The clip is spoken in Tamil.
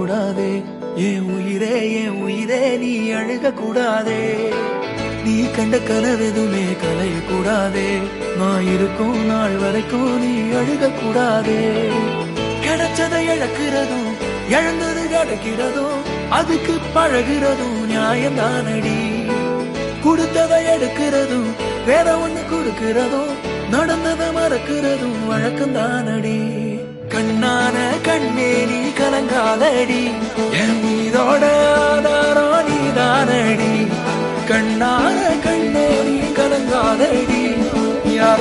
கூடாதே. என் உயிரே நீ அழுக கூடாதே. நீ கண்ட கனவெதுமே கலைய கூடாதே. நான் இருக்கும் நாள் வரைக்கும் நீ அழுக கூடாதே. கிடைச்சதை இழக்கிறதும் இழந்தது கிடைக்கிறதும் அதுக்கு பழகிறதும் நியாயம்தானடி. கொடுத்ததை எடுக்கிறதும் வேற ஒண்ணு கொடுக்கிறதும் நடந்ததை மறக்கிறதும் வழக்கம்தானடி. கண்ணான கண்ணே நீ கலங்காதடி. என் மீதோட ஆதாரம் நீதானடி. கண்ணான கண்ணே நீ கலங்காதடி. யார்